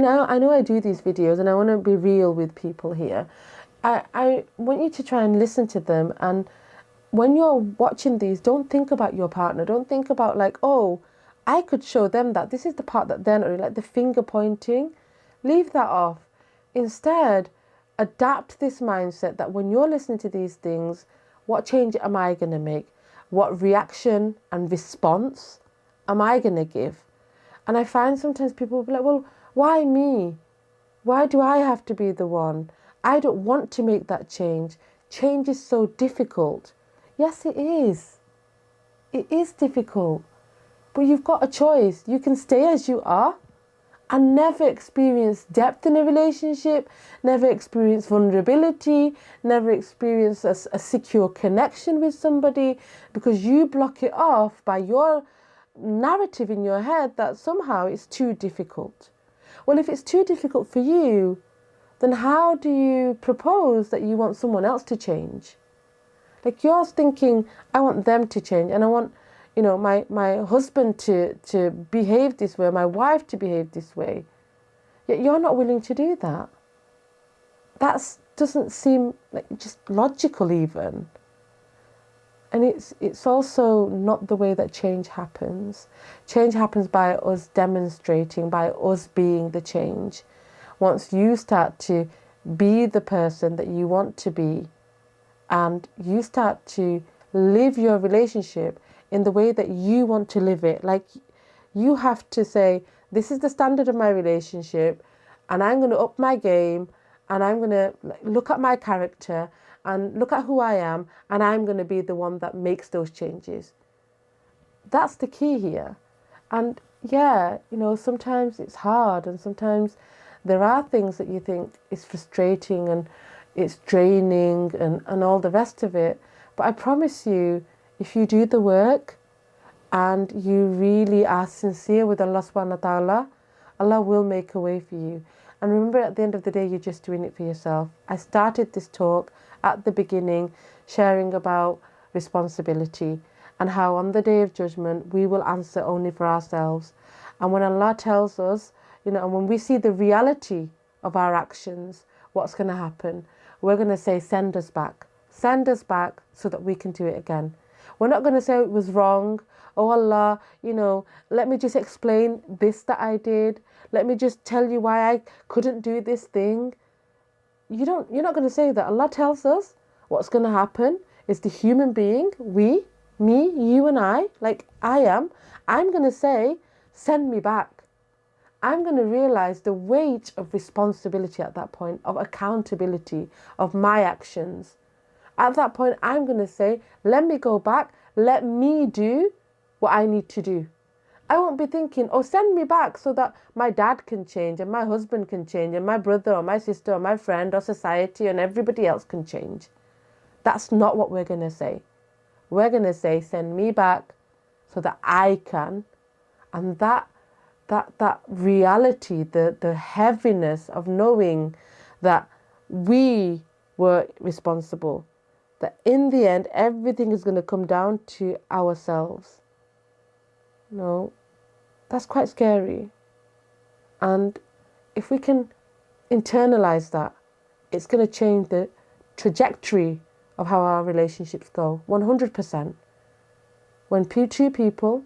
I know I do these videos and I want to be real with people here. I want you to try and listen to them, and when you're watching these, don't think about your partner. Don't think about like, oh, I could show them that this is the part that they're not really, like the finger pointing. Leave that off. Instead, adapt this mindset that when you're listening to these things, what change am I going to make? What reaction and response am I going to give? And I find sometimes people will be like, well, why me? Why do I have to be the one? I don't want to make that change. Change is so difficult. Yes, it is. It is difficult. But you've got a choice. You can stay as you are and never experience depth in a relationship, never experience vulnerability, never experience a secure connection with somebody, because you block it off by your narrative in your head that somehow it's too difficult. Well, if it's too difficult for you, then how do you propose that you want someone else to change? Like, you're thinking, I want them to change, and I want, my husband to behave this way, my wife to behave this way. Yet you're not willing to do that. That doesn't seem like just logical even. And it's also not the way that change happens. Change happens by us demonstrating, by us being the change. Once you start to be the person that you want to be, and you start to live your relationship in the way that you want to live it, like you have to say, this is the standard of my relationship, and I'm going to up my game, and I'm going to look at my character and look at who I am, and I'm going to be the one that makes those changes. That's the key here. And yeah, sometimes it's hard, and sometimes there are things that you think is frustrating and it's draining and all the rest of it. But I promise you, if you do the work and you really are sincere with Allah subhanahu wa ta'ala, Allah will make a way for you. And remember, at the end of the day, you're just doing it for yourself. I started this talk at the beginning sharing about responsibility and how on the Day of Judgment we will answer only for ourselves. And when Allah tells us, and when we see the reality of our actions, what's going to happen? We're going to say, send us back. Send us back so that we can do it again. We're not going to say it was wrong. Oh Allah, let me just explain this that I did. Let me just tell you why I couldn't do this thing. You're not going to say that. Allah tells us what's going to happen is the human being, me, you and I, like I'm going to say, send me back. I'm going to realize the weight of responsibility at that point, of accountability, of my actions. At that point, I'm going to say, let me go back, let me do what I need to do. I won't be thinking, oh, send me back so that my dad can change and my husband can change and my brother or my sister or my friend or society and everybody else can change. That's not what we're going to say. We're going to say, send me back so that I can. And that reality, the heaviness of knowing that we were responsible, that in the end, everything is going to come down to ourselves. That's quite scary. And if we can internalize that, it's going to change the trajectory of how our relationships go, 100%. When two people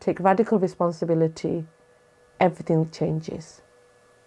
take radical responsibility, everything changes.